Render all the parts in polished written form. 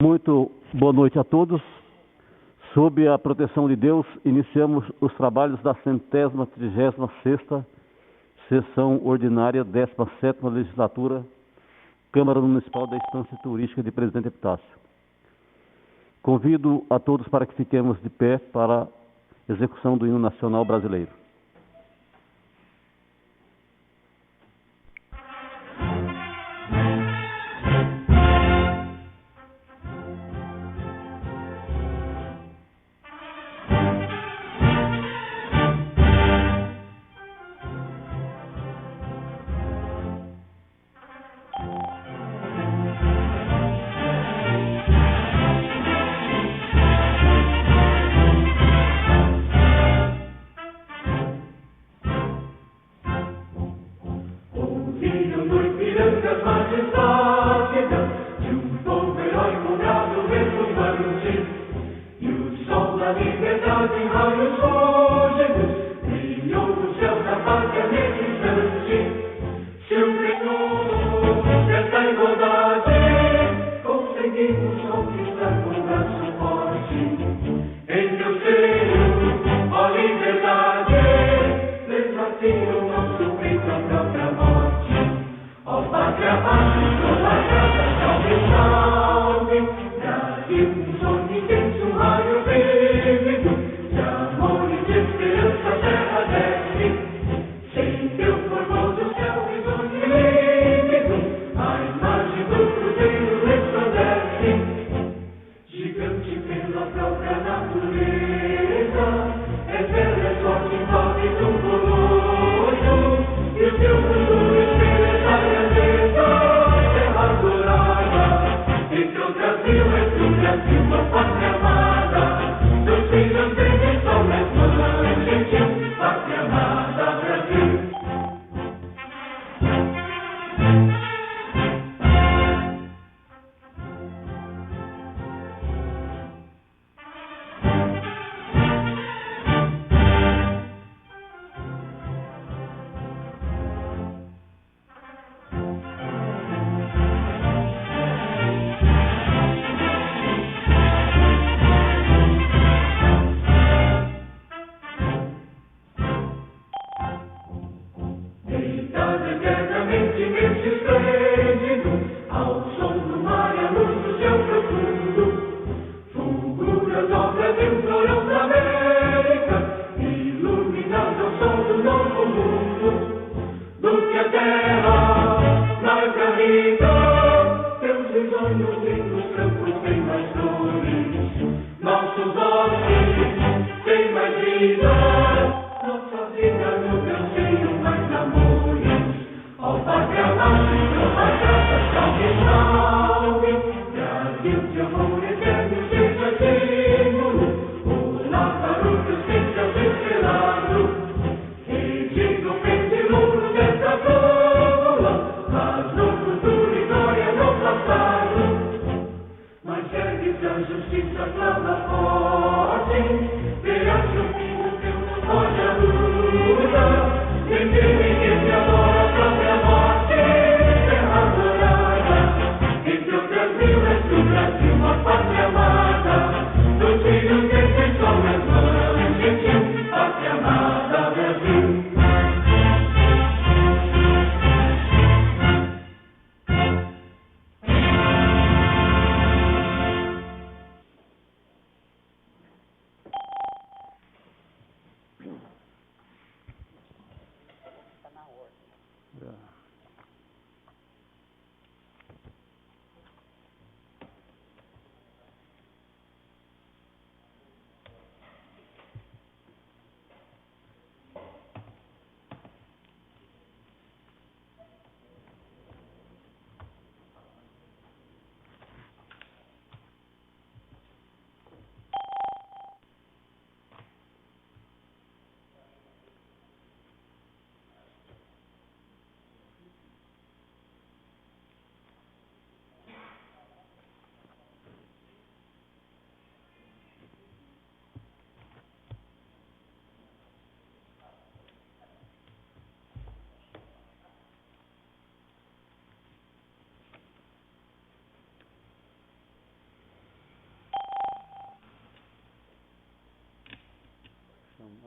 Muito boa noite a todos. Sob a proteção de Deus, iniciamos os trabalhos da 136ª Sessão Ordinária, 17ª Legislatura, Câmara Municipal da Estância Turística de Presidente Epitácio. Convido a todos para que fiquemos de pé para a execução do hino nacional brasileiro.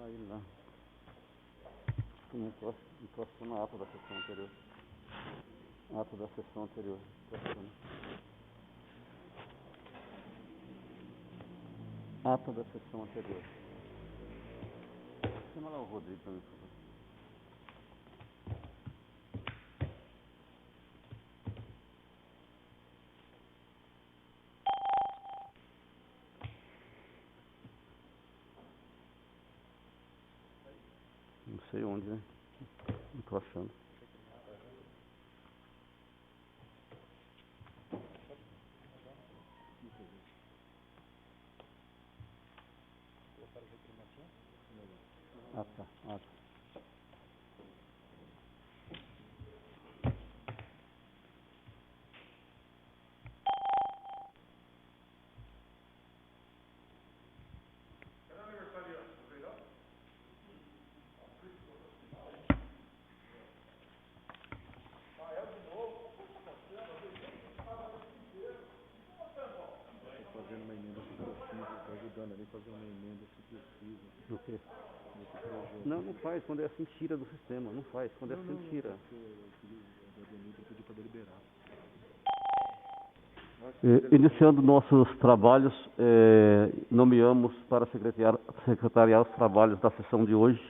Aí lá. Encosta na ata da sessão anterior. Ata da sessão anterior. Ata da sessão anterior. Chama lá o Rodrigo para mim, por favor. Não sei onde, né? Não tô achando. Ah, tá. Ah, tá. Fazendo uma emenda sucessiva, está ajudando ali a fazer uma emenda sucessiva. Do quê? Nesse projeto. Não faz. Quando é assim, tira do sistema. Não faz. Quando é assim, tira. O Adenilton pediu para deliberar. Iniciando nossos trabalhos, nomeamos para secretariar os trabalhos da sessão de hoje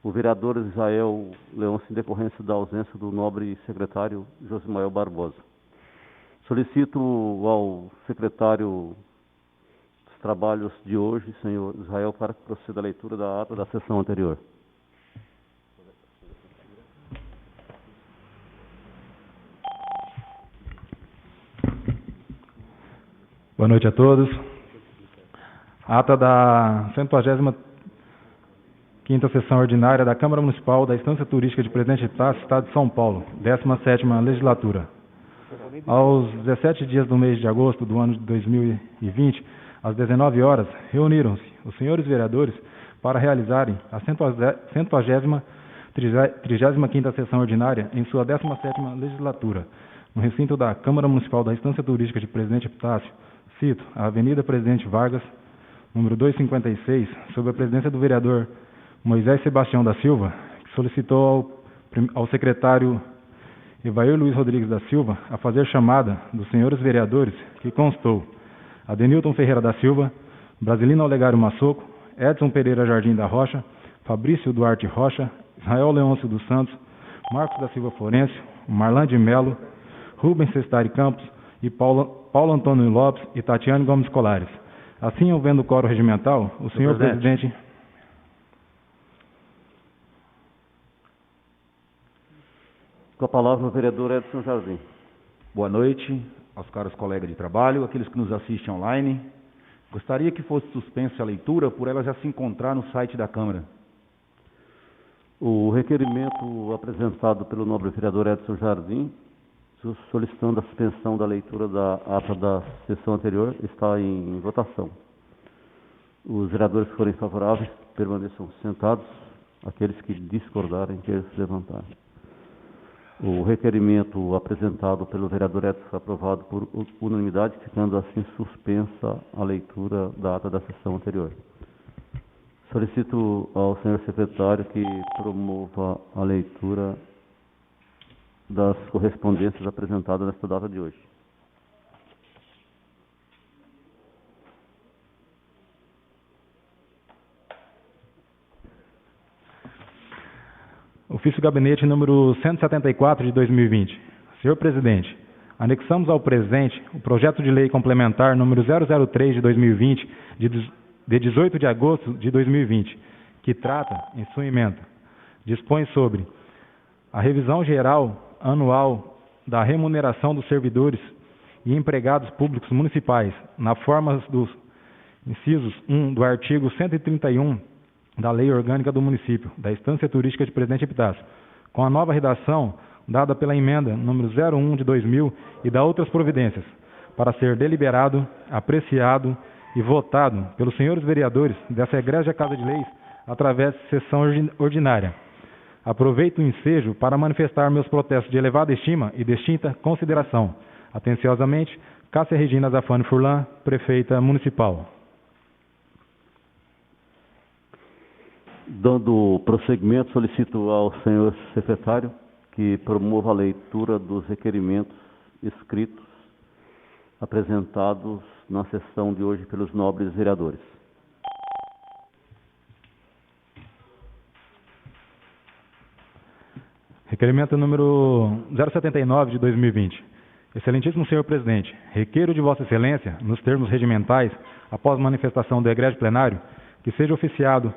o vereador Israel Leôncio, em decorrência da ausência do nobre secretário Josimael Barbosa. Solicito ao secretário dos trabalhos de hoje, senhor Israel, para que proceda a leitura da ata da sessão anterior. Boa noite a todos. Ata da 155ª sessão ordinária da Câmara Municipal da Estância Turística de Presidente Epitácio, Estado de São Paulo, 17ª Legislatura. Aos 17 dias do mês de agosto do ano de 2020, às 19 horas, reuniram-se os senhores vereadores para realizarem a 135ª sessão ordinária em sua 17ª Legislatura, no recinto da Câmara Municipal da Estância Turística de Presidente Epitácio, cito, a Avenida Presidente Vargas, número 256, sob a presidência do vereador Moisés Sebastião da Silva, que solicitou ao secretário Evair Luiz Rodrigues da Silva a fazer chamada dos senhores vereadores, que constou Adenilton Ferreira da Silva, Brasilino Olegário Massoco, Edson Pereira Jardim da Rocha, Fabrício Duarte Rocha, Israel Leôncio dos Santos, Marcos da Silva Florencio, Marlan de Melo, Rubens Sestari Campos e Paulo Antônio Lopes e Tatiane Gomes Colares. Assim, havendo o quórum regimental, o senhor presidente... Com a palavra o vereador Edson Jardim. Boa noite aos caros colegas de trabalho, aqueles que nos assistem online. Gostaria que fosse suspensa a leitura, por ela já se encontrar no site da Câmara. O requerimento apresentado pelo nobre vereador Edson Jardim, solicitando a suspensão da leitura da ata da sessão anterior, está em votação. Os vereadores que forem favoráveis permaneçam sentados, aqueles que discordarem queiram se levantar. O requerimento apresentado pelo vereador Edson foi aprovado por unanimidade, ficando assim suspensa a leitura da ata da sessão anterior. Solicito ao senhor secretário que promova a leitura das correspondências apresentadas nesta data de hoje. Ofício Gabinete número 174 de 2020. Senhor Presidente, anexamos ao presente o projeto de lei complementar número 003 de 2020, de 18 de agosto de 2020, que trata, em sua emenda, dispõe sobre a revisão geral anual da remuneração dos servidores e empregados públicos municipais, na forma dos incisos 1 do artigo 131 da Lei Orgânica do Município, da Estância Turística de Presidente Epitácio, com a nova redação dada pela emenda número 01 de 2000 e da outras providências, para ser deliberado, apreciado e votado pelos senhores vereadores dessa egrégia Casa de Leis através de sessão ordinária. Aproveito o ensejo para manifestar meus protestos de elevada estima e distinta consideração. Atenciosamente, Cássia Regina Zafani Furlan, Prefeita Municipal. Dando prosseguimento, solicito ao senhor secretário que promova a leitura dos requerimentos escritos apresentados na sessão de hoje pelos nobres vereadores. Requerimento número 079 de 2020. Excelentíssimo senhor presidente, requeiro de Vossa Excelência, nos termos regimentais, após manifestação do egrégio plenário, que seja oficiado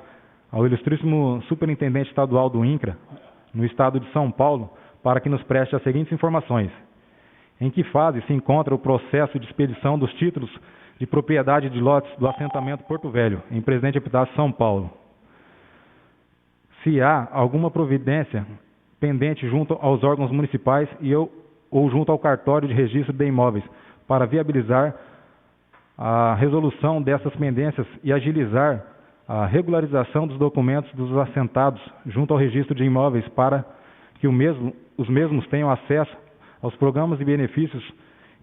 ao ilustríssimo superintendente estadual do INCRA, no estado de São Paulo, para que nos preste as seguintes informações. Em que fase se encontra o processo de expedição dos títulos de propriedade de lotes do assentamento Porto Velho, em Presidente Epitácio, São Paulo? Se há alguma providência pendente junto aos órgãos municipais ou junto ao cartório de registro de imóveis, para viabilizar a resolução dessas pendências e agilizar a regularização dos documentos dos assentados junto ao registro de imóveis, para que os mesmos tenham acesso aos programas e benefícios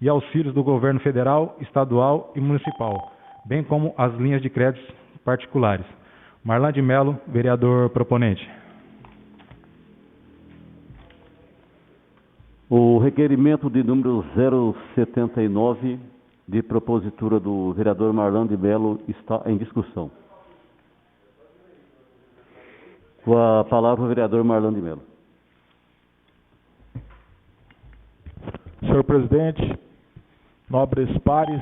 e auxílios do governo federal, estadual e municipal, bem como as linhas de créditos particulares. Marlan de Mello, vereador proponente. O requerimento de número 079, de propositura do vereador Marlan de Mello, está em discussão. Com a palavra o vereador Marlan de Mello. Senhor presidente, nobres pares,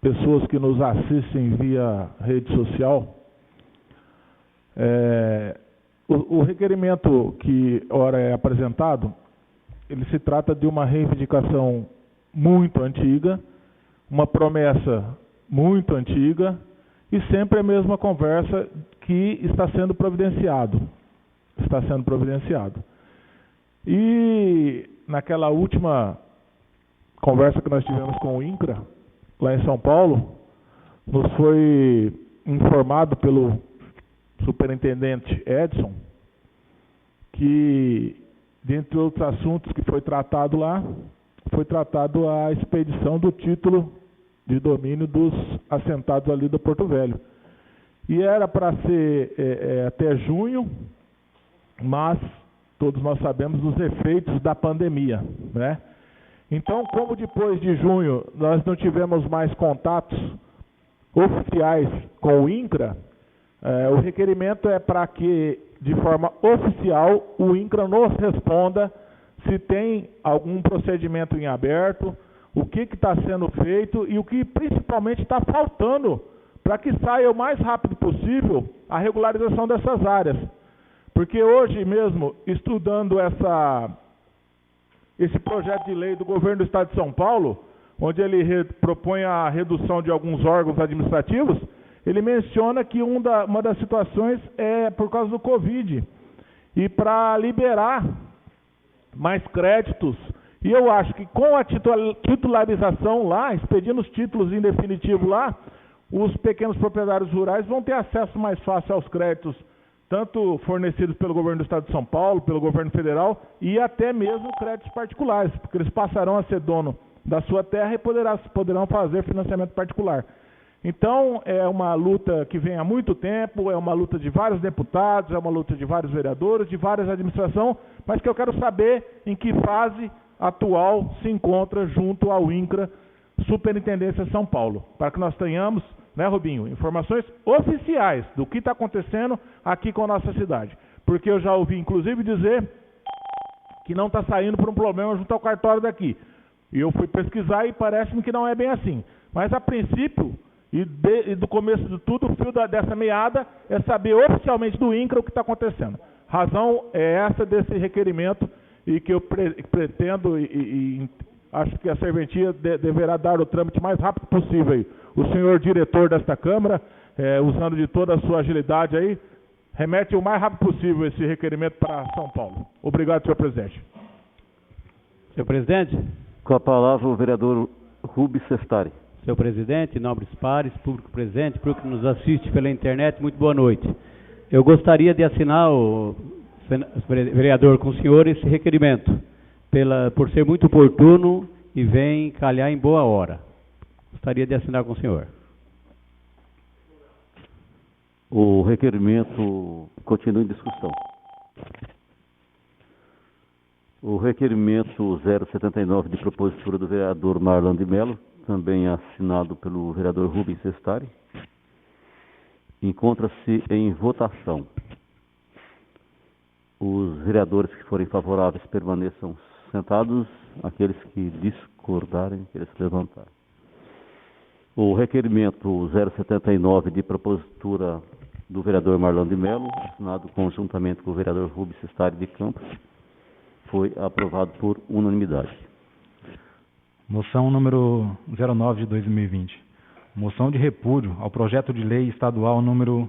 pessoas que nos assistem via rede social, o requerimento que ora é apresentado, ele se trata de uma reivindicação muito antiga, uma promessa muito antiga e sempre a mesma conversa que está sendo providenciado. Está sendo providenciado. E naquela última conversa que nós tivemos com o INCRA, lá em São Paulo, nos foi informado pelo superintendente Edson que, dentre outros assuntos que foi tratado lá, foi tratado a expedição do título de domínio dos assentados ali do Porto Velho. E era para ser até junho, mas todos nós sabemos dos efeitos da pandemia, né? Então, como depois de junho nós não tivemos mais contatos oficiais com o INCRA, o requerimento é para que, de forma oficial, o INCRA nos responda se tem algum procedimento em aberto, o que está sendo feito e o que principalmente está faltando para que saia o mais rápido possível a regularização dessas áreas. Porque hoje mesmo, estudando esse projeto de lei do governo do Estado de São Paulo, onde ele propõe a redução de alguns órgãos administrativos, ele menciona que uma das situações é por causa do Covid. E para liberar mais créditos, e eu acho que com a titularização lá, expedindo os títulos em definitivo lá, os pequenos proprietários rurais vão ter acesso mais fácil aos créditos, tanto fornecidos pelo governo do Estado de São Paulo, pelo governo federal, e até mesmo créditos particulares, porque eles passarão a ser dono da sua terra e poderão fazer financiamento particular. Então, é uma luta que vem há muito tempo, é uma luta de vários deputados, é uma luta de vários vereadores, de várias administrações, mas que eu quero saber em que fase atual se encontra junto ao INCRA, Superintendência São Paulo, para que nós tenhamos, né, Rubinho, informações oficiais do que está acontecendo aqui com a nossa cidade. Porque eu já ouvi, inclusive, dizer que não está saindo por um problema junto ao cartório daqui. E eu fui pesquisar e parece-me que não é bem assim. Mas, a princípio, e do começo de tudo, o fio dessa meada é saber oficialmente do INCRA o que está acontecendo. Razão é essa desse requerimento e que eu pretendo e acho que a serventia deverá dar o trâmite mais rápido possível aí. O senhor diretor desta Câmara, usando de toda a sua agilidade aí, remete o mais rápido possível esse requerimento para São Paulo. Obrigado, senhor presidente. Senhor presidente. Com a palavra o vereador Rubens Sestari. Senhor presidente, nobres pares, público presente, público que nos assiste pela internet, muito boa noite. Eu gostaria de assinar, o vereador, com o senhor esse requerimento, por ser muito oportuno e vem calhar em boa hora. Gostaria de assinar com o senhor. O requerimento continua em discussão. O requerimento 079 de propositura do vereador Marlon de Mello, também assinado pelo vereador Rubens Sestari, encontra-se em votação. Os vereadores que forem favoráveis permaneçam sentados, aqueles que discordarem, que eles levantarem. O requerimento 079 de propositura do vereador Marlon de Mello, assinado conjuntamente com o vereador Rubens Sestari de Campos, foi aprovado por unanimidade. Moção número 09 de 2020. Moção de repúdio ao projeto de lei estadual número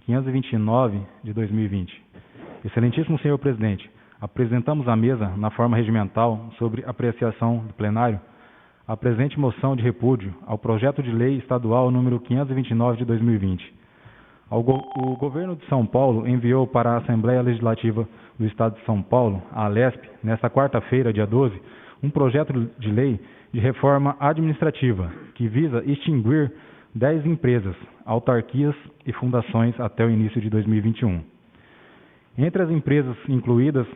529 de 2020. Excelentíssimo senhor presidente, apresentamos à mesa, na forma regimental, sobre apreciação do plenário, a presente moção de repúdio ao projeto de lei estadual número 529 de 2020. O governo de São Paulo enviou para a Assembleia Legislativa do Estado de São Paulo, a Alesp, nesta quarta-feira, dia 12, um projeto de lei de reforma administrativa que visa extinguir 10 empresas, autarquias e fundações até o início de 2021. Entre as empresas incluídas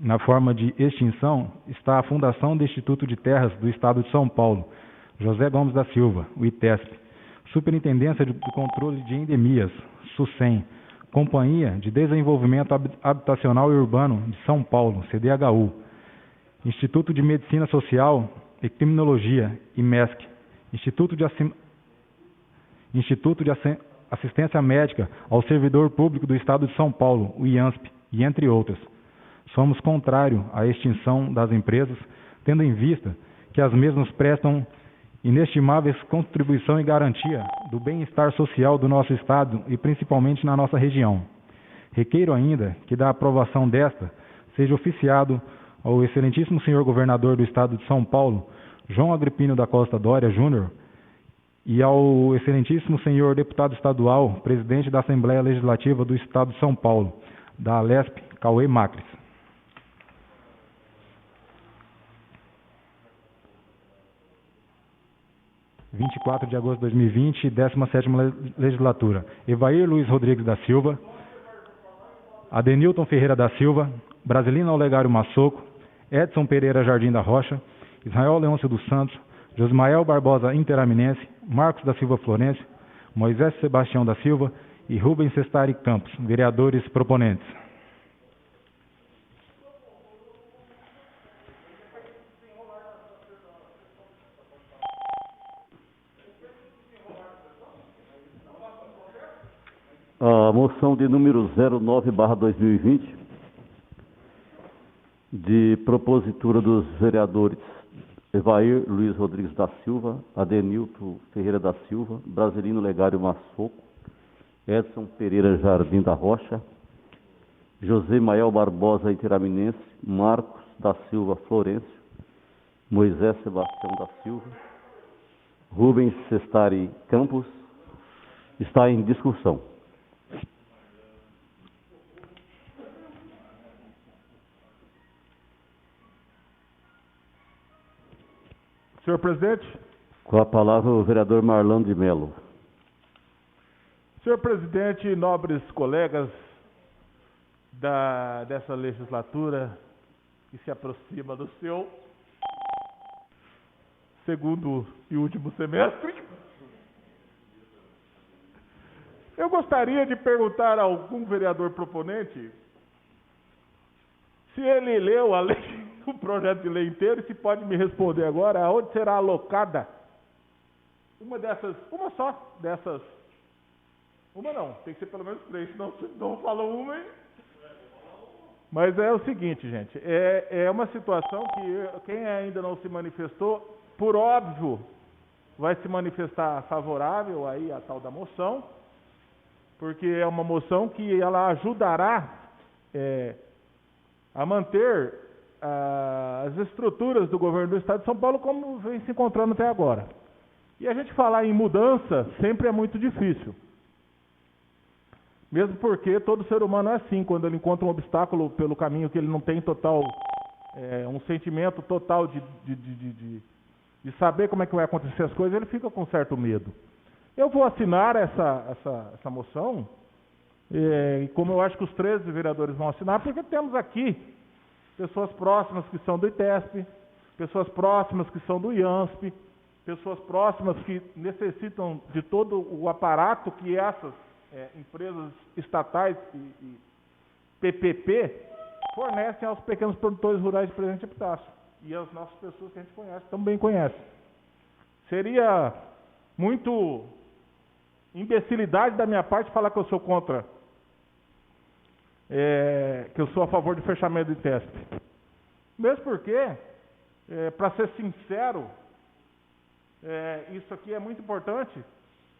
na forma de extinção está a Fundação do Instituto de Terras do Estado de São Paulo, José Gomes da Silva, o ITESP, Superintendência do Controle de Endemias, SUSEM, Companhia de Desenvolvimento Habitacional e Urbano de São Paulo, CDHU, Instituto de Medicina Social e Criminologia, IMESC, Instituto de Assistência Médica ao Servidor Público do Estado de São Paulo, o IANSP, e entre outras. Somos contrários à extinção das empresas, tendo em vista que as mesmas prestam inestimáveis contribuição e garantia do bem-estar social do nosso Estado e principalmente na nossa região. Requeiro ainda que da aprovação desta seja oficiado ao excelentíssimo senhor governador do Estado de São Paulo, João Agripino da Costa Dória Júnior, e ao excelentíssimo senhor deputado estadual, presidente da Assembleia Legislativa do Estado de São Paulo, da Alesp, Cauê Macris. 24 de agosto de 2020, 17ª Legislatura. Evair Luiz Rodrigues da Silva, Adenilton Ferreira da Silva, Brasilino Olegário Massoco, Edson Pereira Jardim da Rocha, Israel Leôncio dos Santos, Josmael Barbosa Interaminense, Marcos da Silva Florencio, Moisés Sebastião da Silva e Rubens Sestari Campos, vereadores proponentes. A moção de número 09/2020, de propositura dos vereadores Evair Luiz Rodrigues da Silva, Adenilton Ferreira da Silva, Brasilino Legário Massoco, Edson Pereira Jardim da Rocha, José Mael Barbosa Interaminense, Marcos da Silva Florencio, Moisés Sebastião da Silva, Rubens Sestari Campos, está em discussão. Senhor presidente. Com a palavra o vereador Marlon de Mello. Senhor presidente, nobres colegas dessa legislatura que se aproxima do seu segundo e último semestre, eu gostaria de perguntar a algum vereador proponente se ele leu a lei, o projeto de lei inteiro, e se pode me responder agora, aonde será alocada uma só dessas, uma não, tem que ser pelo menos 3, senão não falou uma, hein? Mas é o seguinte, gente, é uma situação que quem ainda não se manifestou, por óbvio, vai se manifestar favorável aí à tal da moção, porque é uma moção que ela ajudará a manter as estruturas do governo do Estado de São Paulo como vem se encontrando até agora. E a gente falar em mudança sempre é muito difícil. Mesmo porque todo ser humano é assim, quando ele encontra um obstáculo pelo caminho que ele não tem total, um sentimento total de saber como é que vai acontecer as coisas, ele fica com certo medo. Eu vou assinar essa moção, e como eu acho que os 13 vereadores vão assinar, porque temos aqui pessoas próximas que são do ITESP, pessoas próximas que são do IANSP, pessoas próximas que necessitam de todo o aparato que essas empresas estatais e PPP fornecem aos pequenos produtores rurais de Presidente Epitácio. E as nossas pessoas que a gente conhece, também conhecem. Seria muito imbecilidade da minha parte falar que eu sou contra, que eu sou a favor do fechamento do ITESP. Mesmo porque, para ser sincero, isso aqui é muito importante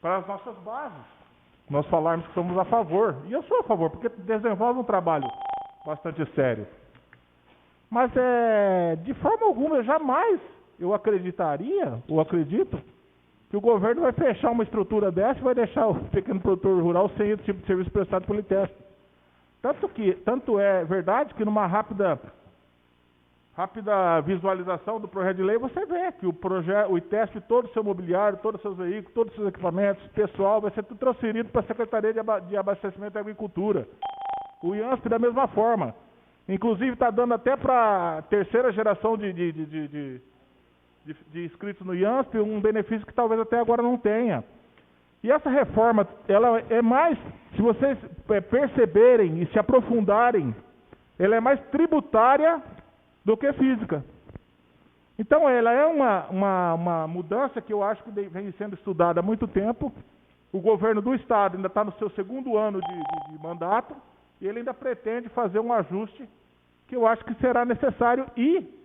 para as nossas bases. Nós falarmos que somos a favor. E eu sou a favor, porque desenvolve um trabalho bastante sério. Mas, de forma alguma, jamais eu acreditaria, ou acredito, que o governo vai fechar uma estrutura dessa e vai deixar o pequeno produtor rural sem esse tipo de serviço prestado pelo ITESP. Tanto é verdade que numa rápida visualização do projeto de lei, você vê que o ITESP, todo o seu mobiliário, todos os seus veículos, todos os seus equipamentos, pessoal, vai ser tudo transferido para a Secretaria de Abastecimento e Agricultura. O IANSP da mesma forma. Inclusive está dando até para a terceira geração de inscritos no IANSP um benefício que talvez até agora não tenha. E essa reforma, ela é mais, se vocês perceberem e se aprofundarem, ela é mais tributária do que física. Então, ela é uma mudança que eu acho que vem sendo estudada há muito tempo. O governo do Estado ainda está no seu segundo ano de mandato e ele ainda pretende fazer um ajuste que eu acho que será necessário e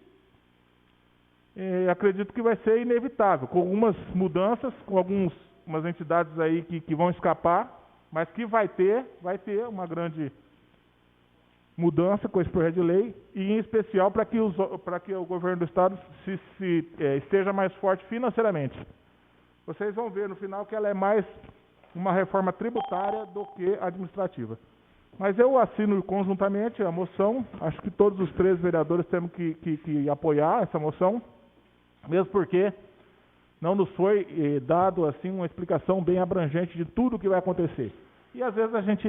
acredito que vai ser inevitável, com algumas mudanças, com umas entidades aí que vão escapar, mas que vai ter uma grande mudança com esse projeto de lei, e em especial para que o governo do Estado esteja mais forte financeiramente. Vocês vão ver no final que ela é mais uma reforma tributária do que administrativa. Mas eu assino conjuntamente a moção, acho que todos os 13 vereadores temos que apoiar essa moção, mesmo porque não nos foi dado assim uma explicação bem abrangente de tudo o que vai acontecer. E às vezes a gente,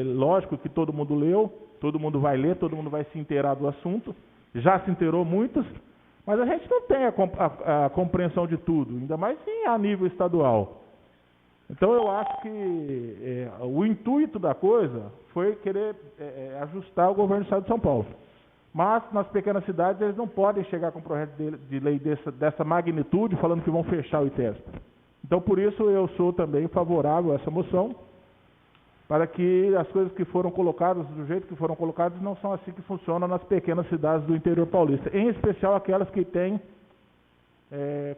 lógico que todo mundo leu, todo mundo vai ler, todo mundo vai se inteirar do assunto, já se inteirou muitos, mas a gente não tem a compreensão de tudo, ainda mais a nível estadual. Então eu acho que o intuito da coisa foi querer ajustar o governo do Estado de São Paulo. Mas nas pequenas cidades eles não podem chegar com um projeto de lei dessa magnitude falando que vão fechar o ITESP. Então por isso eu sou também favorável a essa moção, para que as coisas que foram colocadas, do jeito que foram colocadas, não são assim que funcionam nas pequenas cidades do interior paulista. Em especial aquelas que têm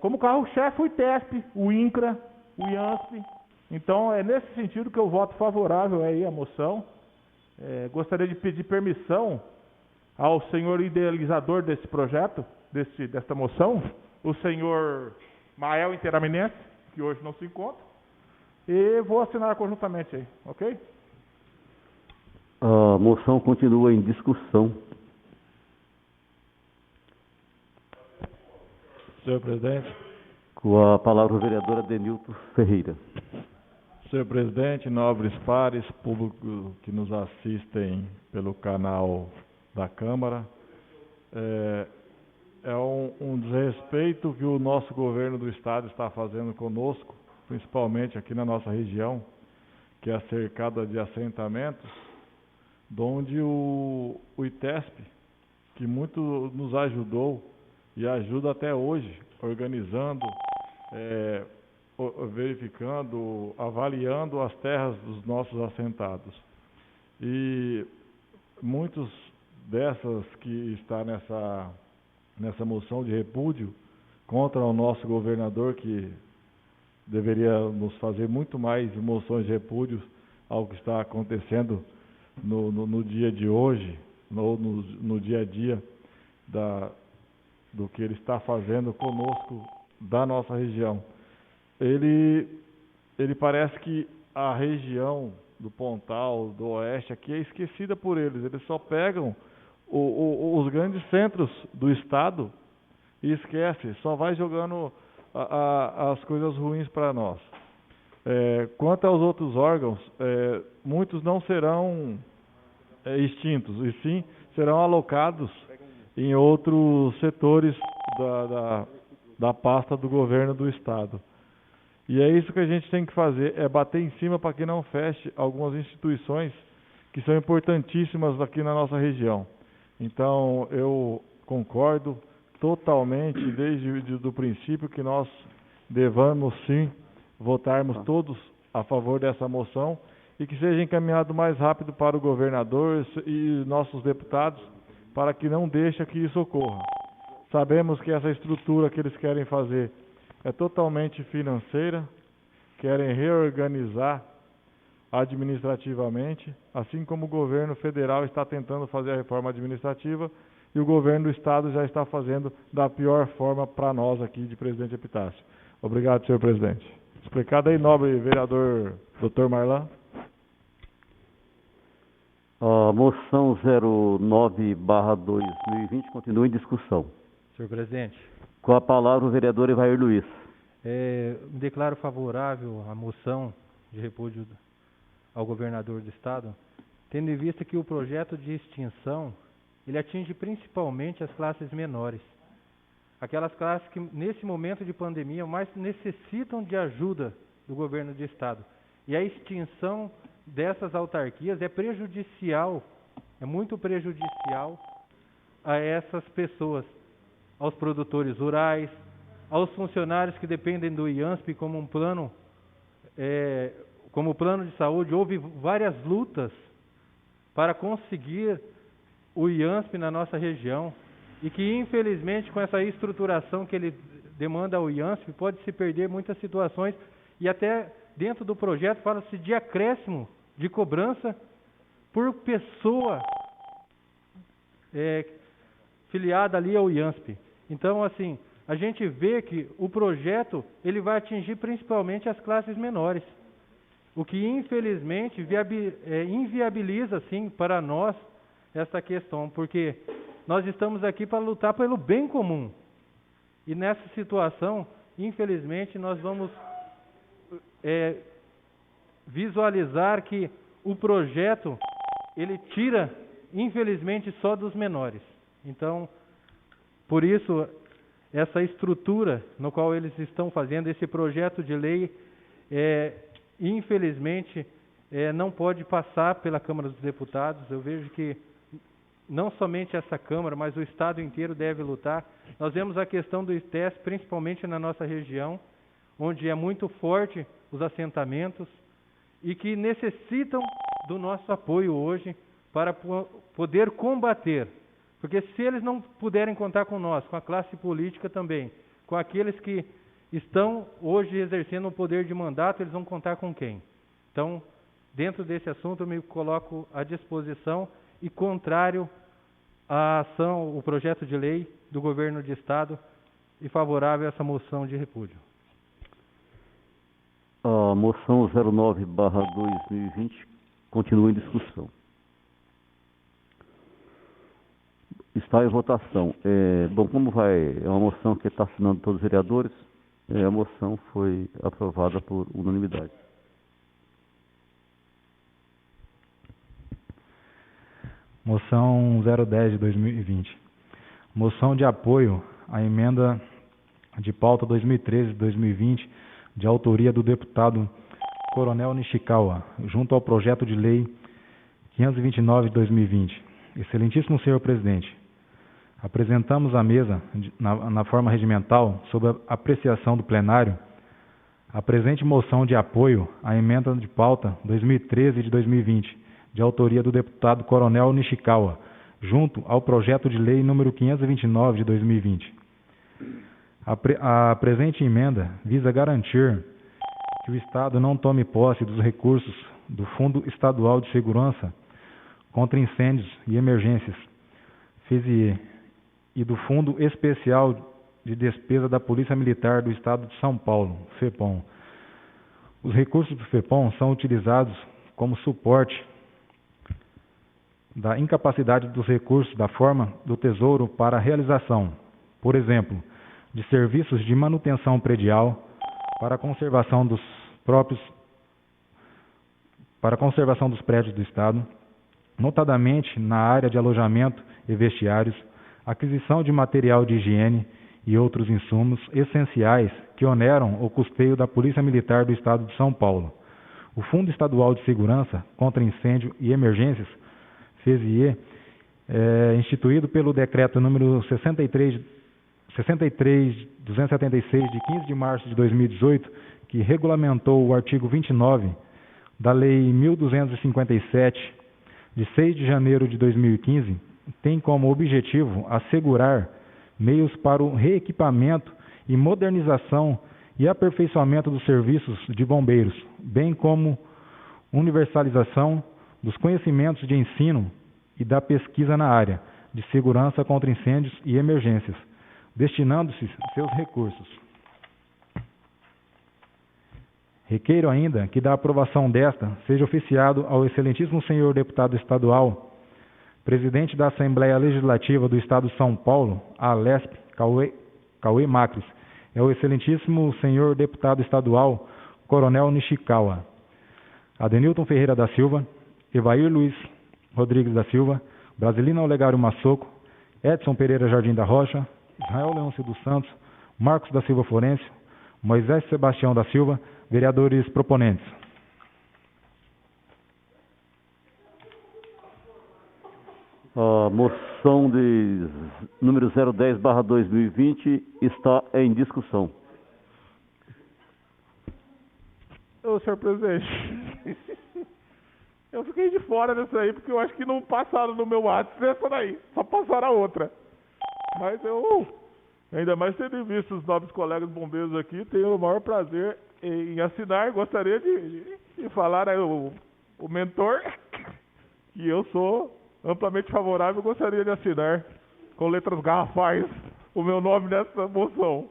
como carro-chefe o ITESP, o INCRA, o IANSP. Então é nesse sentido que eu voto favorável aí à moção. Gostaria de pedir permissão ao senhor idealizador desse projeto, desta moção, o senhor Mael Interaminense, que hoje não se encontra, e vou assinar conjuntamente aí, ok? A moção continua em discussão. Senhor presidente. Com a palavra o vereador Adenilton Ferreira. Senhor presidente, nobres pares, público que nos assistem pelo canal da Câmara, é um desrespeito que o nosso governo do Estado está fazendo conosco, principalmente aqui na nossa região, que é cercada de assentamentos, onde o ITESP, que muito nos ajudou e ajuda até hoje, organizando, verificando, avaliando as terras dos nossos assentados. E muitos dessas que está nessa moção de repúdio contra o nosso governador, que deveria nos fazer muito mais moções de repúdio ao que está acontecendo no dia de hoje, no dia a dia do que ele está fazendo conosco da nossa região. Ele parece que a região do Pontal, do Oeste, aqui é esquecida por eles. Eles só pegam os grandes centros do Estado e esquece, só vai jogando as coisas ruins para nós. Quanto aos outros órgãos, muitos não serão extintos, e sim serão alocados em outros setores da pasta do governo do Estado. E é isso que a gente tem que fazer, é bater em cima para que não feche algumas instituições que são importantíssimas aqui na nossa região. Então, eu concordo totalmente, desde o princípio, que nós devamos sim votarmos todos a favor dessa moção e que seja encaminhado mais rápido para o governador e nossos deputados, para que não deixe que isso ocorra. Sabemos que essa estrutura que eles querem fazer é totalmente financeira, querem reorganizar administrativamente, assim como o governo federal está tentando fazer a reforma administrativa e o governo do estado já está fazendo da pior forma para nós aqui de Presidente Epitácio. Obrigado, senhor presidente. Explicado aí, nobre vereador Dr. Marlan. A moção 09/2020 continua em discussão. Senhor presidente. Com a palavra o vereador Evair Luiz. Me declaro favorável à moção de repúdio ao governador do estado, tendo em vista que o projeto de extinção, ele atinge principalmente as classes menores. Aquelas classes que, nesse momento de pandemia, mais necessitam de ajuda do governo do estado. E a extinção dessas autarquias é prejudicial, é muito prejudicial a essas pessoas, aos produtores rurais, aos funcionários que dependem do IANSP como plano de saúde. Houve várias lutas para conseguir o IANSP na nossa região e que, infelizmente, com essa estruturação que ele demanda ao IANSP, pode se perder muitas situações e até dentro do projeto fala-se de acréscimo de cobrança por pessoa filiada ali ao IANSP. Então, assim, a gente vê que o projeto ele vai atingir principalmente as classes menores, o que infelizmente inviabiliza, sim, para nós essa questão, porque nós estamos aqui para lutar pelo bem comum. E nessa situação, infelizmente, nós vamos visualizar que o projeto ele tira, infelizmente, só dos menores. Então, por isso, essa estrutura no qual eles estão fazendo, esse projeto de lei, infelizmente, não pode passar pela Câmara dos Deputados. Eu vejo que não somente essa Câmara, mas o Estado inteiro deve lutar. Nós vemos a questão do ITES, principalmente na nossa região, onde é muito forte os assentamentos e que necessitam do nosso apoio hoje para poder combater. Porque se eles não puderem contar com nós, com a classe política também, com aqueles que estão hoje exercendo o poder de mandato, eles vão contar com quem? Então, dentro desse assunto, eu me coloco à disposição e contrário à ação, o projeto de lei do governo de estado e favorável a essa moção de repúdio. A moção 09/2020 continua em discussão. Está em votação. Como é uma moção que está assinando todos os vereadores, a moção foi aprovada por unanimidade. Moção 010 de 2020. Moção de apoio à emenda de pauta 2013-2020, de autoria do deputado Coronel Nishikawa, junto ao projeto de lei 529 de 2020. Excelentíssimo senhor presidente, apresentamos à mesa, na forma regimental, sob a apreciação do plenário, a presente moção de apoio à emenda de pauta 2013 de 2020, de autoria do deputado Coronel Nishikawa, junto ao projeto de lei número 529 de 2020. A presente emenda visa garantir que o Estado não tome posse dos recursos do Fundo Estadual de Segurança contra Incêndios e Emergências, FESIE, e do Fundo Especial de Despesa da Polícia Militar do Estado de São Paulo, FEPOM. Os recursos do FEPOM são utilizados como suporte da incapacidade dos recursos da forma do Tesouro para a realização, por exemplo, de serviços de manutenção predial, para a conservação dos próprios para a conservação dos prédios do Estado, notadamente na área de alojamento e vestiários, aquisição de material de higiene e outros insumos essenciais que oneram o custeio da Polícia Militar do Estado de São Paulo. O Fundo Estadual de Segurança contra Incêndio e Emergências, FESIE, instituído pelo Decreto número 63.276, de 15 de março de 2018, que regulamentou o artigo 29 da Lei 1.257, de 6 de janeiro de 2015, tem como objetivo assegurar meios para o reequipamento e modernização e aperfeiçoamento dos serviços de bombeiros, bem como universalização dos conhecimentos de ensino e da pesquisa na área de segurança contra incêndios e emergências, destinando-se seus recursos. Requeiro ainda que da aprovação desta seja oficiado ao excelentíssimo senhor deputado estadual, presidente da Assembleia Legislativa do Estado de São Paulo, a ALESP, Cauê Macris, é o excelentíssimo senhor deputado estadual, Coronel Nishikawa, Adenilton Ferreira da Silva, Evair Luiz Rodrigues da Silva, Brasilina Olegário Massoco, Edson Pereira Jardim da Rocha, Israel Leôncio dos Santos, Marcos da Silva Florencio, Moisés Sebastião da Silva, vereadores proponentes. A moção de número 010/2020 está em discussão. Ô, senhor presidente, eu fiquei de fora dessa aí, porque eu acho que não passaram no meu WhatsApp essa daí, só passaram a outra. Mas eu, ainda mais tendo visto os nobres colegas bombeiros aqui, tenho o maior prazer em assinar. Gostaria de falar aí o mentor, que eu sou amplamente favorável, gostaria de assinar com letras garrafais o meu nome nessa moção.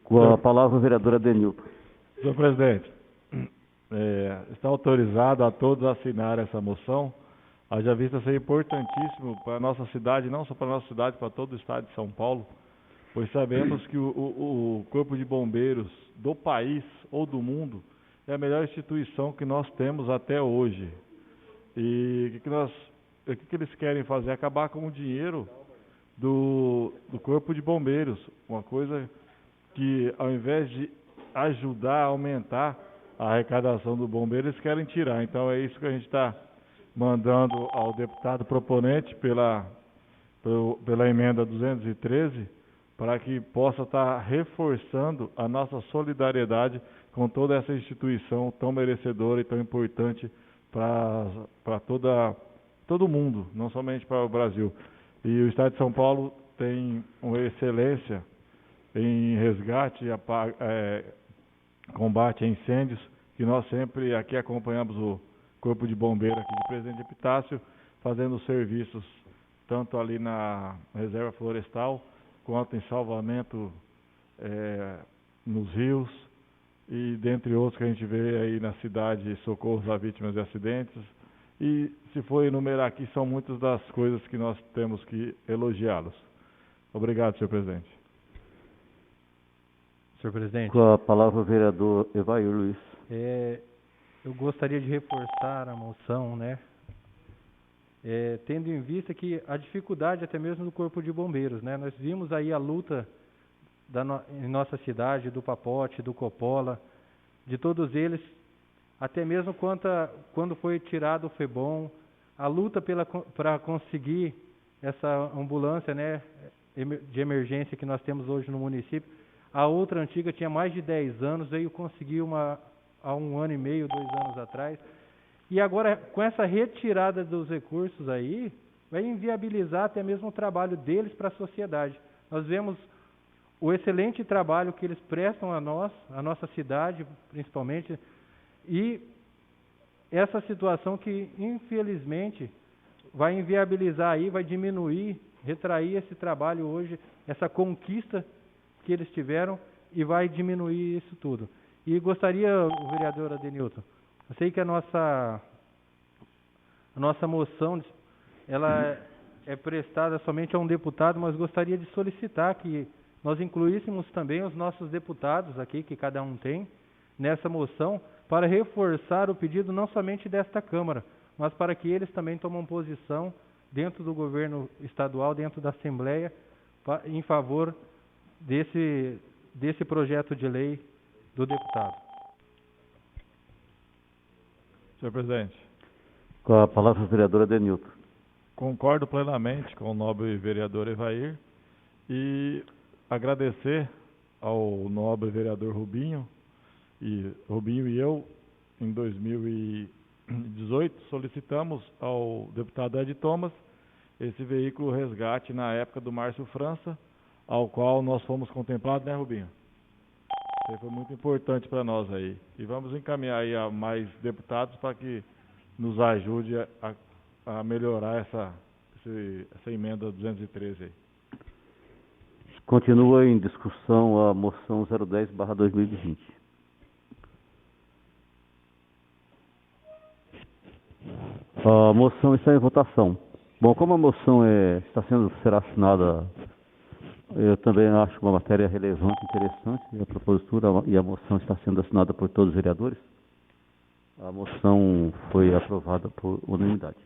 Com a palavra o vereador Adenilton. Senhor presidente, está autorizado a todos a assinar essa moção, haja vista ser importantíssimo para a nossa cidade, não só para a nossa cidade, para todo o estado de São Paulo, pois sabemos que o Corpo de Bombeiros do país ou do mundo é a melhor instituição que nós temos até hoje. E o que eles querem fazer? Acabar com o dinheiro do Corpo de Bombeiros, uma coisa que, ao invés de ajudar a aumentar a arrecadação do bombeiro, eles querem tirar. Então é isso que a gente está mandando ao deputado proponente pela emenda 213, para que possa estar reforçando a nossa solidariedade com toda essa instituição tão merecedora e tão importante para todo mundo, não somente para o Brasil. E o Estado de São Paulo tem uma excelência em resgate e combate a incêndios, que nós sempre aqui acompanhamos o Corpo de Bombeiro aqui de Presidente Epitácio, fazendo serviços tanto ali na Reserva Florestal, quanto em salvamento nos rios, e dentre outros que a gente vê aí na cidade, socorros a vítimas de acidentes. E se for enumerar aqui, são muitas das coisas que nós temos que elogiá-los. Obrigado, senhor presidente. Senhor presidente. Com a palavra o vereador Evair Luiz. Eu gostaria de reforçar a moção, né? Tendo em vista que a dificuldade até mesmo do Corpo de Bombeiros, né? Nós vimos aí a luta em nossa cidade, do Papote, do Coppola, de todos eles, até mesmo quando foi tirado o FEBOM, a luta para conseguir essa ambulância, né, de emergência que nós temos hoje no município. A outra antiga tinha mais de 10 anos, veio conseguir há 1 ano e meio, 2 anos atrás. E agora, com essa retirada dos recursos aí, vai inviabilizar até mesmo o trabalho deles para a sociedade. Nós vemos o excelente trabalho que eles prestam a nós, a nossa cidade, principalmente, e essa situação que, infelizmente, vai inviabilizar aí, vai diminuir, retrair esse trabalho hoje, essa conquista que eles tiveram, e vai diminuir isso tudo. E gostaria, o vereador Adenilton, eu sei que a nossa moção, ela é prestada somente a um deputado, mas gostaria de solicitar que nós incluíssemos também os nossos deputados aqui, que cada um tem, nessa moção, para reforçar o pedido não somente desta Câmara, mas para que eles também tomem posição dentro do governo estadual, dentro da Assembleia, em favor desse projeto de lei do deputado. Senhor presidente. Com a palavra o vereador Adenilton. Concordo plenamente com o nobre vereador Evair e agradecer ao nobre vereador Rubinho e eu, em 2018, solicitamos ao deputado Ed Thomas esse veículo resgate na época do Márcio França, ao qual nós fomos contemplados, né, Rubinho? Isso foi muito importante para nós aí. E vamos encaminhar aí a mais deputados para que nos ajude a melhorar essa emenda 213 aí. Continua em discussão a moção 010/2020. A moção está em votação. Bom, como a moção será assinada, eu também acho uma matéria relevante, interessante, a propositura e a moção está sendo assinada por todos os vereadores. A moção foi aprovada por unanimidade.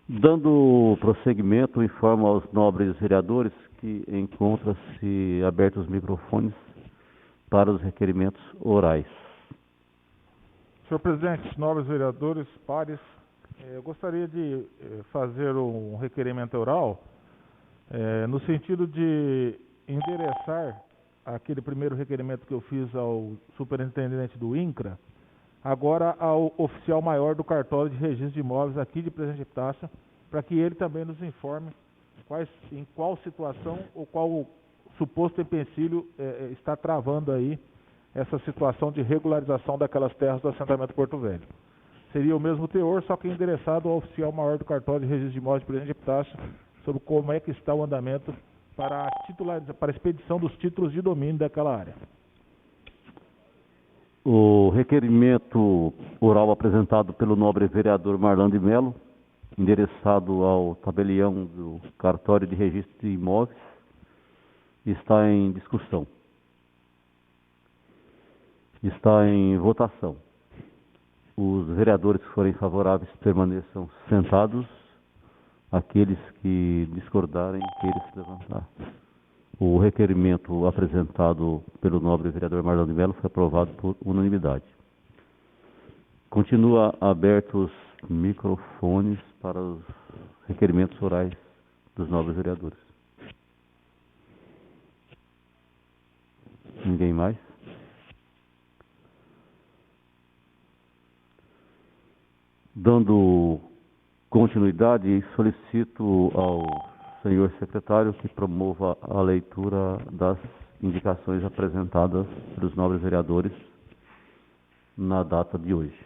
Dando prosseguimento, informo aos nobres vereadores que encontram-se abertos os microfones para os requerimentos orais. Senhor presidente, nobres vereadores, pares, eu gostaria de fazer um requerimento oral no sentido de endereçar aquele primeiro requerimento que eu fiz ao superintendente do INCRA, agora ao oficial maior do cartório de registro de imóveis aqui de Presidente Epitácio, para que ele também nos informe em qual situação ou qual suposto empecilho está travando aí essa situação de regularização daquelas terras do assentamento Porto Velho. Seria o mesmo teor, só que endereçado ao oficial maior do cartório de registro de imóveis de Presidente Epitácio, sobre como é que está o andamento para a expedição dos títulos de domínio daquela área. O requerimento oral apresentado pelo nobre vereador Marlon de Mello, endereçado ao tabelião do cartório de registro de imóveis, está em discussão. Está em votação. Os vereadores que forem favoráveis permaneçam sentados. Aqueles que discordarem, queiram se levantar. O requerimento apresentado pelo nobre vereador Marlon de Mello foi aprovado por unanimidade. Continua abertos os microfones para os requerimentos orais dos nobres vereadores. Ninguém mais? Dando continuidade, solicito ao senhor secretário que promova a leitura das indicações apresentadas pelos nobres vereadores na data de hoje.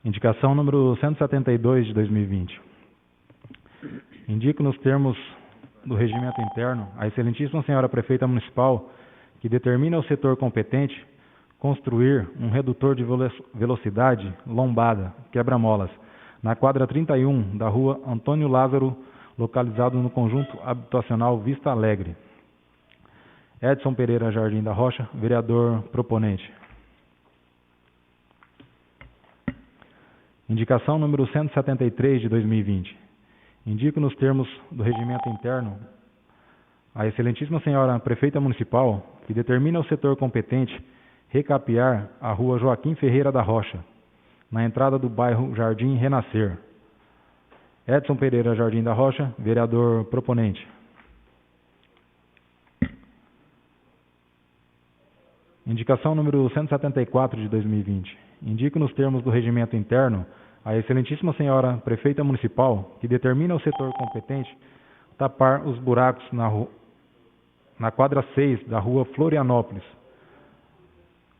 Indicação número 172 de 2020. Indico nos termos do regimento interno a excelentíssima senhora prefeita municipal que determina ao setor competente construir um redutor de velocidade lombada, quebra-molas, na quadra 31 da rua Antônio Lázaro, localizado no conjunto habitacional Vista Alegre. Edson Pereira Jardim da Rocha, vereador proponente. Indicação número 173 de 2020. Indico nos termos do regimento interno a excelentíssima senhora prefeita municipal que determina ao setor competente recapear a rua Joaquim Ferreira da Rocha, na entrada do bairro Jardim Renascer. Edson Pereira Jardim da Rocha, vereador proponente. Indicação número 174 de 2020. Indico nos termos do regimento interno a excelentíssima senhora prefeita municipal que determina ao setor competente tapar os buracos na quadra 6 da rua Florianópolis.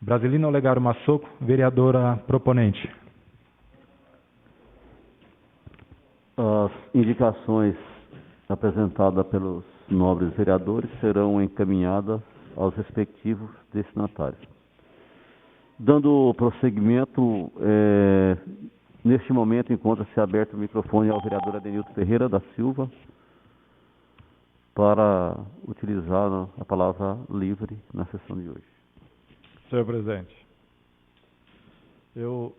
Brasilina Olegário Massoco, vereadora proponente. As indicações apresentadas pelos nobres vereadores serão encaminhadas aos respectivos destinatários. Dando prosseguimento, neste momento, encontra-se aberto o microfone ao vereador Adenilton Ferreira da Silva para utilizar a palavra livre na sessão de hoje. Senhor presidente, eu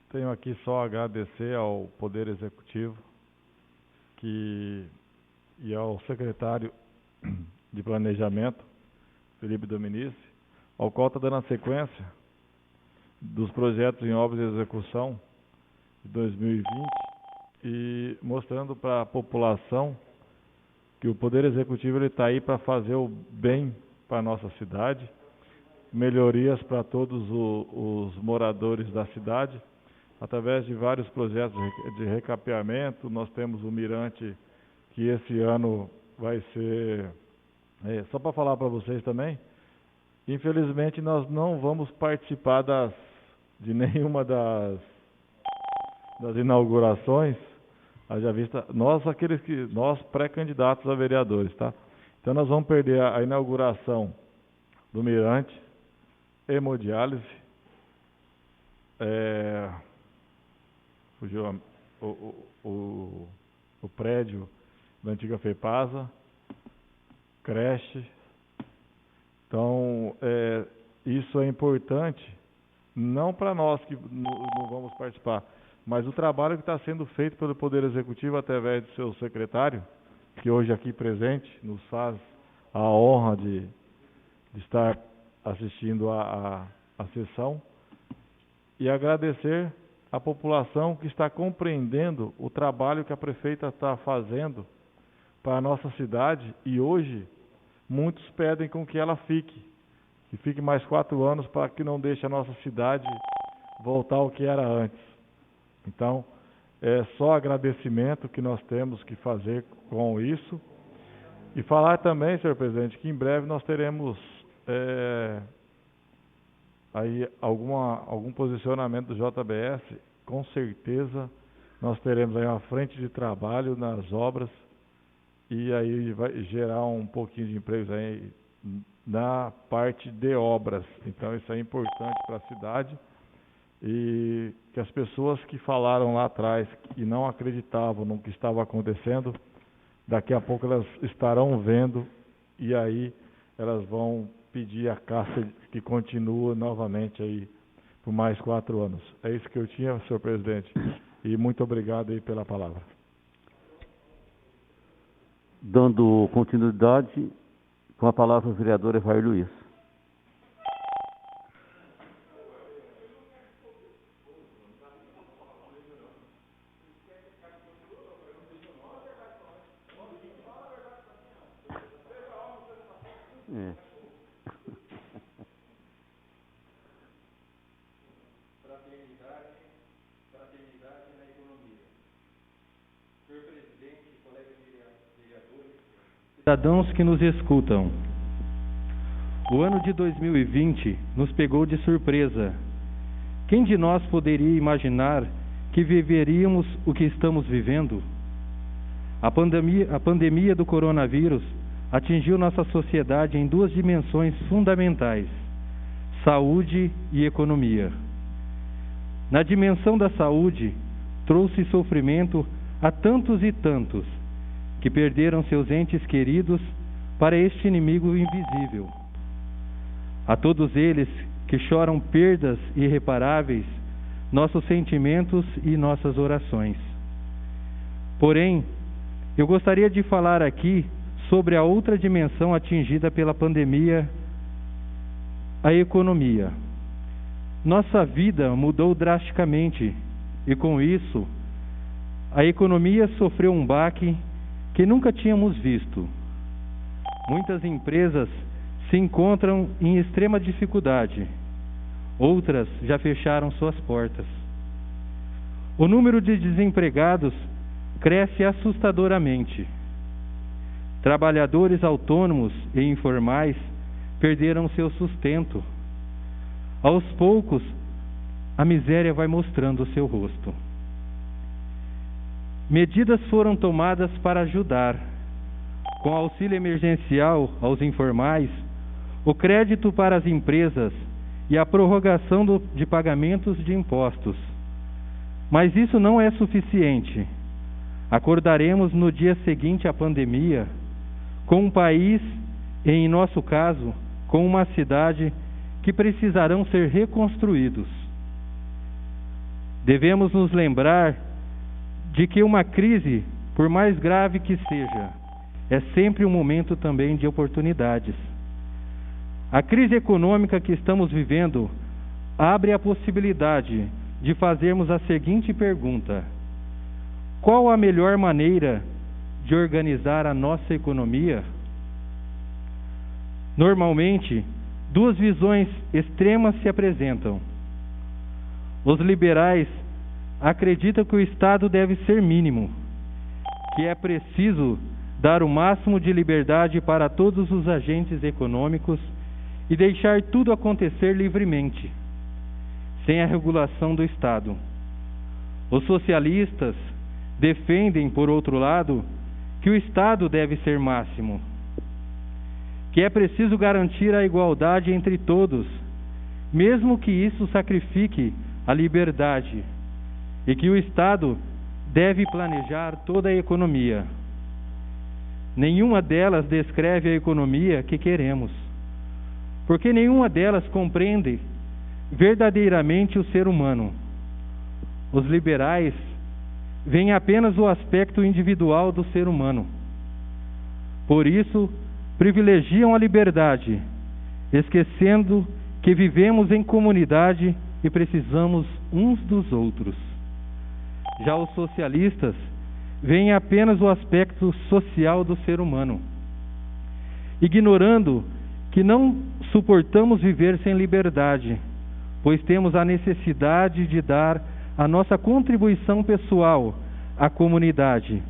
tenho aqui só a agradecer ao Poder Executivo e ao secretário de Planejamento, Felipe Dominici, ao qual está dando a sequência dos projetos em obras de execução de 2020 e mostrando para a população que o Poder Executivo está aí para fazer o bem para a nossa cidade, melhorias para todos os moradores da cidade, através de vários projetos de recapeamento. Nós temos o Mirante, que esse ano vai ser... só para falar para vocês também, infelizmente nós não vamos participar de nenhuma das inaugurações, haja vista, nós pré-candidatos a vereadores, tá? Então nós vamos perder a inauguração do Mirante, hemodiálise, fugiu o prédio da antiga FEPASA, creche. Então, isso é importante, não para nós que não vamos participar, mas o trabalho que está sendo feito pelo Poder Executivo através do seu secretário, que hoje aqui presente nos faz a honra de estar assistindo a sessão, e agradecer a população que está compreendendo o trabalho que a prefeita está fazendo para a nossa cidade, e hoje muitos pedem com que ela fique mais 4 anos para que não deixe a nossa cidade voltar ao que era antes. Então, é só agradecimento que nós temos que fazer com isso. E falar também, senhor presidente, que em breve nós teremos aí algum posicionamento do JBS. Com certeza nós teremos aí uma frente de trabalho nas obras, e aí vai gerar um pouquinho de empregos aí na parte de obras. Então isso é importante para a cidade, e que as pessoas que falaram lá atrás e não acreditavam no que estava acontecendo, daqui a pouco elas estarão vendo, e aí elas vão pedir a Caixa que continue novamente aí por mais 4 anos. É isso que eu tinha, senhor presidente, e muito obrigado aí pela palavra. Dando continuidade, com a palavra o vereador Evair Luiz. Fraternidade na economia. Senhor presidente, colegas vereadores, cidadãos que nos escutam, o ano de 2020 nos pegou de surpresa. Quem de nós poderia imaginar que viveríamos o que estamos vivendo? A pandemia do coronavírus atingiu nossa sociedade em 2 dimensões fundamentais: saúde e economia. Na dimensão da saúde, trouxe sofrimento a tantos e tantos que perderam seus entes queridos para este inimigo invisível. A todos eles que choram perdas irreparáveis, nossos sentimentos e nossas orações. Porém, eu gostaria de falar aqui sobre a outra dimensão atingida pela pandemia, a economia. Nossa vida mudou drasticamente e, com isso, a economia sofreu um baque que nunca tínhamos visto. Muitas empresas se encontram em extrema dificuldade, outras já fecharam suas portas. O número de desempregados cresce assustadoramente. Trabalhadores autônomos e informais perderam seu sustento. Aos poucos, a miséria vai mostrando o seu rosto. Medidas foram tomadas para ajudar. Com auxílio emergencial aos informais, o crédito para as empresas e a prorrogação de pagamentos de impostos. Mas isso não é suficiente. Acordaremos no dia seguinte à pandemia com um país, e em nosso caso, com uma cidade, que precisarão ser reconstruídos. Devemos nos lembrar de que uma crise, por mais grave que seja, é sempre um momento também de oportunidades. A crise econômica que estamos vivendo abre a possibilidade de fazermos a seguinte pergunta: qual a melhor maneira de organizar a nossa economia? Normalmente, duas visões extremas se apresentam. Os liberais acreditam que o Estado deve ser mínimo, que é preciso dar o máximo de liberdade para todos os agentes econômicos e deixar tudo acontecer livremente, sem a regulação do Estado. Os socialistas defendem, por outro lado, que o Estado deve ser máximo, que é preciso garantir a igualdade entre todos, mesmo que isso sacrifique a liberdade, e que o Estado deve planejar toda a economia. Nenhuma delas descreve a economia que queremos, porque nenhuma delas compreende verdadeiramente o ser humano. Os liberais veem apenas o aspecto individual do ser humano. Por isso, privilegiam a liberdade, esquecendo que vivemos em comunidade e precisamos uns dos outros. Já os socialistas veem apenas o aspecto social do ser humano, ignorando que não suportamos viver sem liberdade, pois temos a necessidade de dar a nossa contribuição pessoal à comunidade,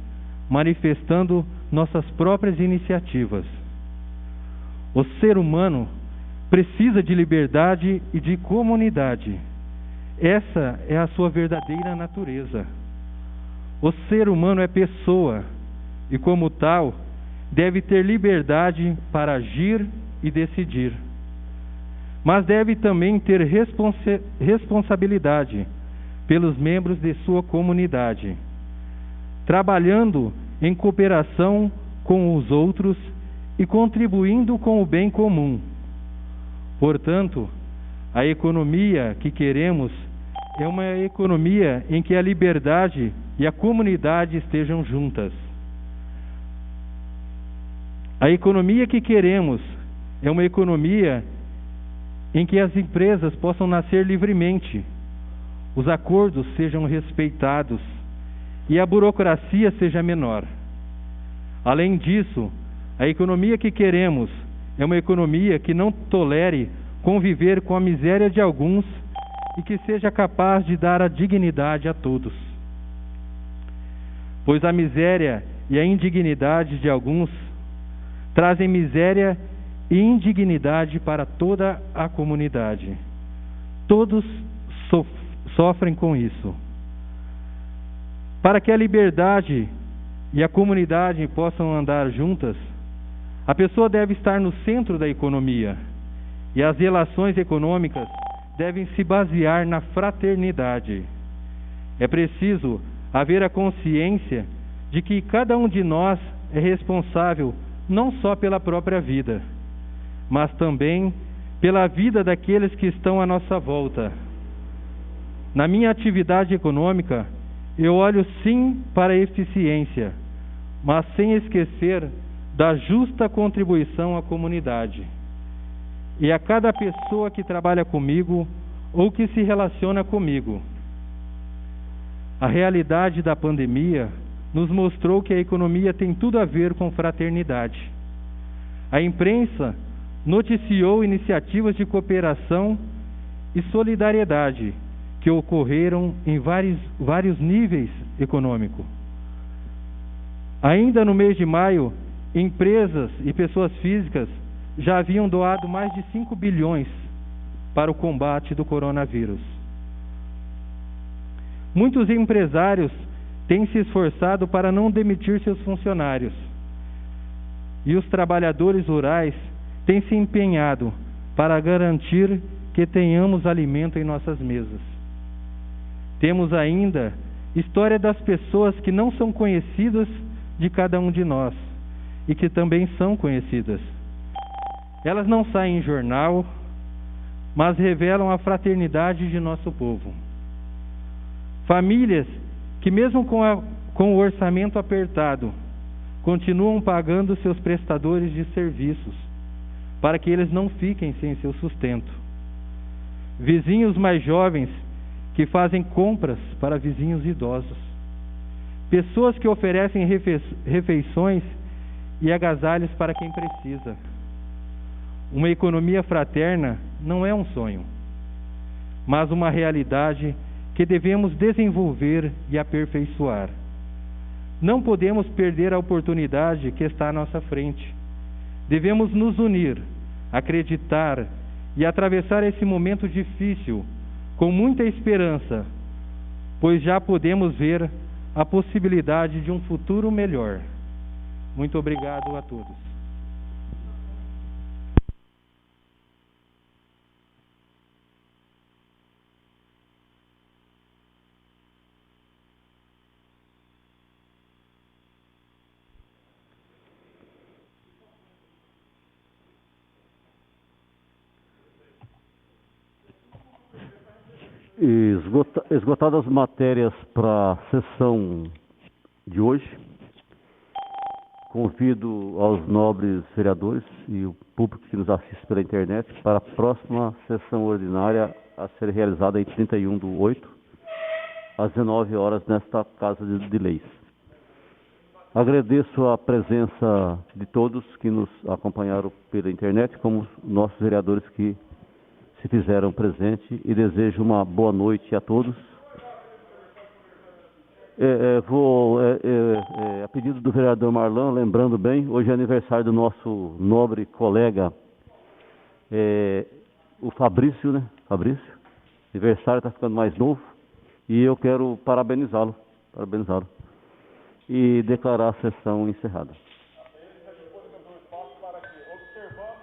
manifestando nossas próprias iniciativas. O ser humano precisa de liberdade e de comunidade. Essa é a sua verdadeira natureza. O ser humano é pessoa e, como tal, deve ter liberdade para agir e decidir. Mas deve também ter responsabilidade pelos membros de sua comunidade, trabalhando em cooperação com os outros e contribuindo com o bem comum. Portanto, a economia que queremos é uma economia em que a liberdade e a comunidade estejam juntas. A economia que queremos é uma economia em que as empresas possam nascer livremente, os acordos sejam respeitados e a burocracia seja menor. Além disso, a economia que queremos é uma economia que não tolere conviver com a miséria de alguns e que seja capaz de dar a dignidade a todos. Pois a miséria e a indignidade de alguns trazem miséria e indignidade para toda a comunidade. Todos sofrem com isso. Para que a liberdade e a comunidade possam andar juntas, a pessoa deve estar no centro da economia e as relações econômicas devem se basear na fraternidade. É preciso haver a consciência de que cada um de nós é responsável não só pela própria vida, mas também pela vida daqueles que estão à nossa volta. Na minha atividade econômica, eu olho sim para a eficiência, mas sem esquecer da justa contribuição à comunidade. E a cada pessoa que trabalha comigo ou que se relaciona comigo. A realidade da pandemia nos mostrou que a economia tem tudo a ver com fraternidade. A imprensa noticiou iniciativas de cooperação e solidariedade que ocorreram em vários níveis econômicos. Ainda no mês de maio, empresas e pessoas físicas já haviam doado mais de 5 bilhões para o combate do coronavírus. Muitos empresários têm se esforçado para não demitir seus funcionários. E os trabalhadores rurais têm se empenhado para garantir que tenhamos alimento em nossas mesas. Temos ainda história das pessoas que não são conhecidas de cada um de nós e que também são conhecidas. Elas não saem em jornal, mas revelam a fraternidade de nosso povo. Famílias que mesmo com o orçamento apertado, continuam pagando seus prestadores de serviços, para que eles não fiquem sem seu sustento. Vizinhos mais jovens que fazem compras para vizinhos idosos. Pessoas que oferecem refeições e agasalhos para quem precisa. Uma economia fraterna não é um sonho, mas uma realidade que devemos desenvolver e aperfeiçoar. Não podemos perder a oportunidade que está à nossa frente. Devemos nos unir, acreditar e atravessar esse momento difícil com muita esperança, pois já podemos ver a possibilidade de um futuro melhor. Muito obrigado a todos. Esgotadas as matérias para a sessão de hoje, convido aos nobres vereadores e o público que nos assiste pela internet para a próxima sessão ordinária a ser realizada em 31/8, às 19 horas, nesta Casa de Leis. Agradeço a presença de todos que nos acompanharam pela internet, como nossos vereadores que se fizeram presente, e desejo uma boa noite a todos. A pedido do vereador Marlan, lembrando bem, hoje é aniversário do nosso nobre colega, o Fabrício, né? Fabrício, aniversário, está ficando mais novo, e eu quero parabenizá-lo, e declarar a sessão encerrada.